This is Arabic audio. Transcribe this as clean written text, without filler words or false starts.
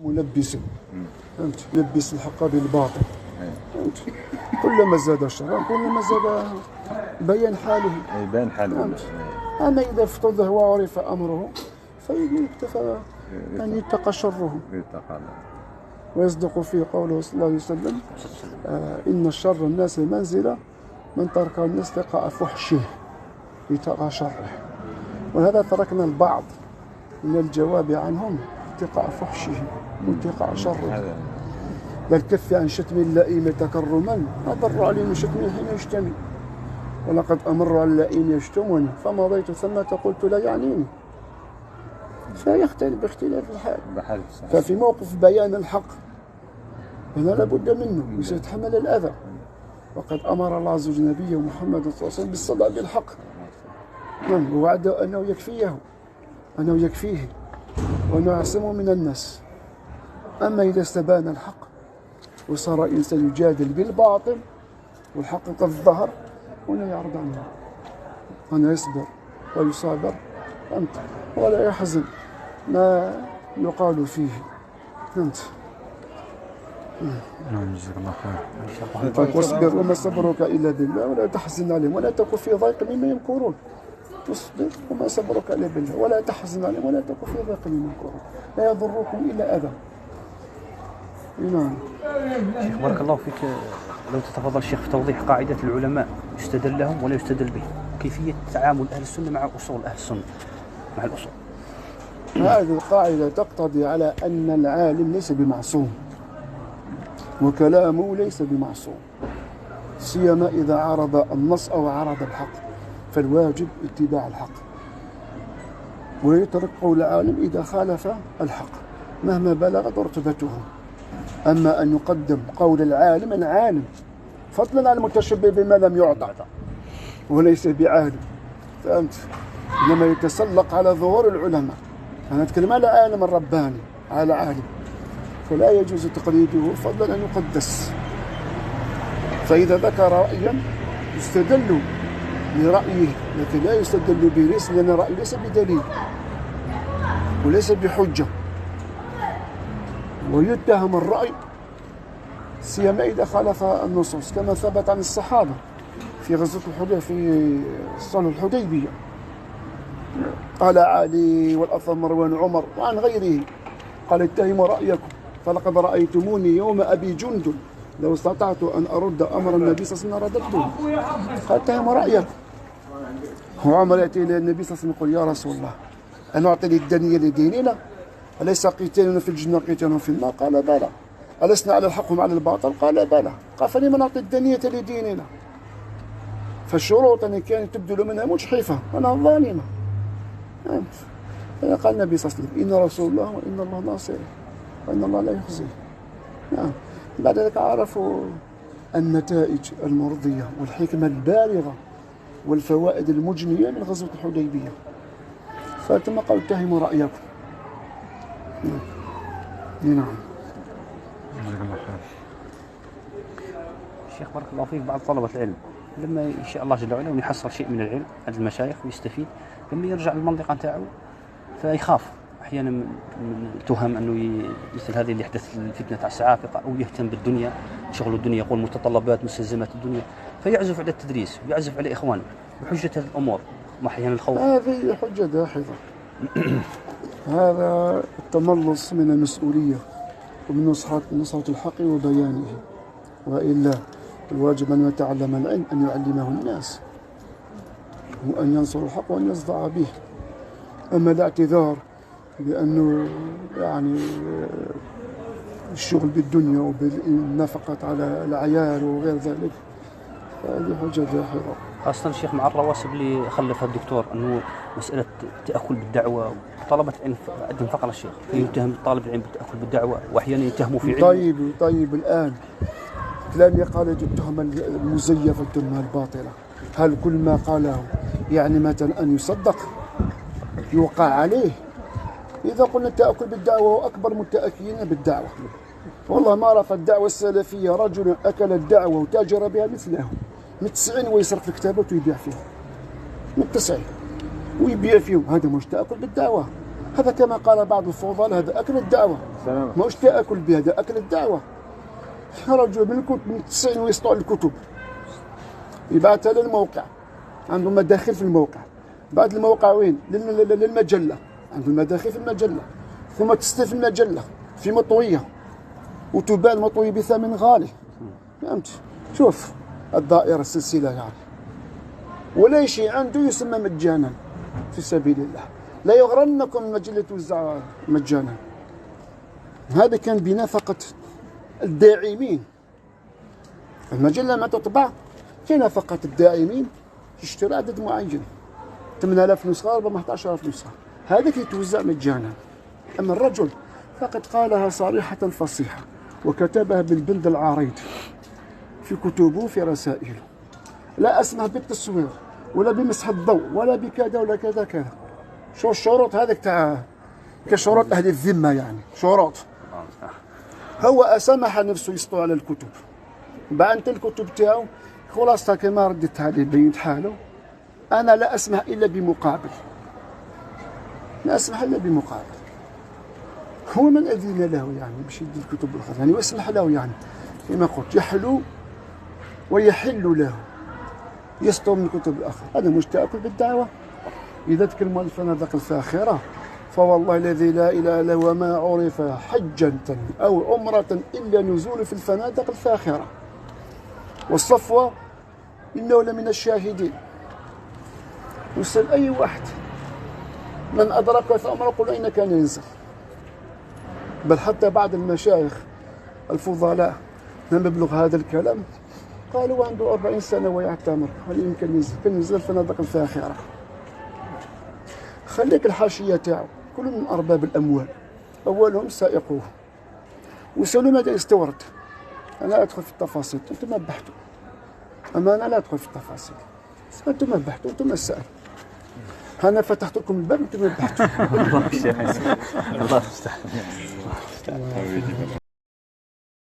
ملبس، فهمت؟ يلبس الحق بالباطل، فهمت؟ كلما زاد شرا كلما زاد بيان حاله، يبان حاله. أما إذا افتضح وعرف أمره فيكتفى أن يتقى شره ويصدق في قوله صلى الله عليه وسلم: إن شر الناس منزلة من ترك الناس لقاء فحشه يتقى شره. ولهذا تركنا البعض من الجواب عنهم اتقاء فحشه واتقاء شره. بل كف عن شتم اللئيم تكرما أضر عليه من شتم حين يشتمي. ولقد أمر على اللئيم يشتمني فمضيت ثم قلت لا يعنيني. فيختلف باختلاف الحال. ففي موقف بيان الحق هنا لابد منه وسيتحمل الأذى. وقد أمر الله عز وجل نبيه محمد صلى الله عليه وسلم بالصدق بالحق، ووعده أنه يكفيه وأنه يعصمه من الناس. أما إذا استبان الحق وصار إنسان يجادل بالباطل والحق قد ظهر هنا يعرض عنه، هنا يصبر ويصابر ولا يحزن ما يقال فيه، فهمت؟ جزاك الله خير. واصبر وما صبرك إلا بالله ولا تحزن عليهم ولا تكن في ضيق مما يمكرون. واصبر وما صبرك إلا بالله ولا تحزن عليهم ولا تكن في ضيق مما يمكرون. لا يضركم إلا أذى. نعم. شيخ بارك الله فيك، لو تتفضل الشيخ في توضيح قاعدة العلماء يستدل لهم ولا يستدل بهم، كيفية تعامل أهل السنة مع أصول أهل السنة مع الأصول. هذه القاعدة تقتضي على أن العالم ليس بمعصوم وكلامه ليس بمعصوم، سيما إذا عرض النص أو عرض الحق، فالواجب اتباع الحق ويترك قول العالم إذا خالف الحق مهما بلغت رتبته. أما أن يقدم قول العالم فضلا عن المتشبه بما لم يعطى وليس بعالم، فهمت؟ إنما يتسلق على ظهور العلماء. أنا أتكلم على عالم الرباني، على عالم، فلا يجوز تقليده فضلا أن يقدس. فإذا ذكر رأيا يستدل لرأيه لكن لا يستدل به، لأن الرأي ليس بدليل وليس بحجة، ويتهم الرأي سيما إذا خالف النصوص كما ثبت عن الصحابة في غزوة الحديبية في صلح الحديبية. قال علي والأثر مروان عمر وعن غيره قال: اتهموا رأيكم فلقد رأيتموني يوم أبي جندل لو استطعت أن أرد أمر النبي صلى الله عليه وسلم رددته. قال: اتهموا رأيكم. وعمر يأتي إلى النبي صلى الله عليه وسلم يقول: يا رسول الله أن أعطي الدنية لديننا؟ أليس قتالنا في الجنة قتالنا في النار؟ قال: بلى. ألسنا على الحق وعلى الباطل؟ قال: بلى. قال: فلما نعطي الدنية لديننا؟ فالشروط أن كانت تبدل منها مجحفة وأنها ظالمة. قال النبي صلى الله عليه وسلم: إن رسول الله وإن الله ناصره وإن الله لا يخزيه. بعد ذلك عرفوا النتائج المرضية والحكمة البالغة والفوائد المجنية من غزوة الحديبية، فتم قال: اتهموا رأيكم. نعم. جزاك الله خير. الشيخ بارك الله فيك، بعض طلبة العلم لما إن شاء الله جل وعلا ويحصل شيء من العلم عند المشايخ ويستفيد، لما يرجع للمنطقة نتاعو فيخاف أحيانا من تهم أنه مثل هذه اللي حدث الفتنة تاع السعافقة، أو يهتم بالدنيا، شغل الدنيا، يقول متطلبات مستلزمات الدنيا، فيعزف على التدريس ويعزف على إخوانه بحجة هذه الأمور وأحيانا الخوف. هذه حجة داحضة. هذا التملص من المسؤولية ومن نصرة الحق وبيانه. وإلا الواجب أن يتعلم العلم أن يعلمه الناس وأن ينصر الحق وأن يصدع به. أما الاعتذار بأنه يعني الشغل بالدنيا وبالنفقة على العيال وغير ذلك فهذه حجة داحضة. خاصة الشيخ مع الرواسب اللي خلفها الدكتور أنه مسألة التأكل بالدعوة، طلبة العلم عندهم فقر الشيخ يتهم طالب العلم بالتأكل بالدعوة وأحيانا يتهموا في علم. طيب الآن كلام يقال التهمة المزيفة التهمة الباطلة، هل كل ما قاله يعني مثلا أن يصدق يوقع عليه؟ إذا قلنا التأكل بالدعوة هو أكبر متأكلين بالدعوة. والله ما رفض الدعوة السلفية رجل أكل الدعوة وتاجر بها مثله متسعين ويسرق في الكتابات ويبيع فيها متسعين ويبيع فيهم، هذا مش تأكل بالدعوة، هذا كما قال بعض الفضلاء هذا أكل الدعوة. ماهوش تاكل بها، هذا اكل الدعوه. رجل من الكتب من 90 ويسطع الكتب يبعثها للموقع، عنده مداخل في الموقع، بعد الموقع وين؟ للمجله، عنده المداخل في المجله، ثم تستلف في المجله في مطويه وتباع المطويه بثمن غالي. فهمت؟ شوف الدائره السلسله يعني. ولا شيء عنده يسمى مجانا في سبيل الله. لا يغرنكم المجله توزع مجانا. هذا كان بنفقه الداعمين. المجله ما تطبع بنفقه الداعمين، تشتري عدد معين 8000 نسخه، ربما 11000 نسخه، هذا يتوزع مجانا. اما الرجل فقد قالها صريحه فصيحه وكتبها بالبند العريض في كتبه في رسائله. لا اسمح بالتصوير ولا بمسح الضوء ولا بكذا ولا كذا كذا. شو الشروط هذيك تاع كشروط اهل الذمه يعني، شروط. هو سمح نفسه يسطو على الكتب، بعد الكتب تاعو خلاصتها كما ردت عليه بينت حاله. انا لا اسمح الا بمقابل، لا اسمح الا بمقابل. هو من اذن له يعني باش يدي الكتب الاخرى يعني، واسمح له يعني كما قلت يحلو ويحل له يسطو من الكتب الاخرى. هذا مش تاكل بالدعوه. اذا تكلموا عن الفنادق الفاخره فوالله الذي لا اله الا هو ما عرف حجه او عمره الا نزول في الفنادق الفاخره، والصفوه انه لمن الشاهدين. يسأل اي واحد من ادرك في عمره قل اين كان ينزل. بل حتى بعض المشايخ الفضلاء لما بلغ هذا الكلام قالوا عنده 40 سنه ويعتمر، هل يمكن ينزل؟ كان ينزل الفنادق الفاخره. خليك الحاشيه تاعو كل من ارباب الاموال، اولهم سائقوه وسالوا ماذا يستورد. انا ادخل في التفاصيل، انتم بحثوا، اما انا لا ادخل في التفاصيل، انتم بحثوا، انتم السائل. انا فتحت لكم الباب، انتم بحثوا. الله يستحق.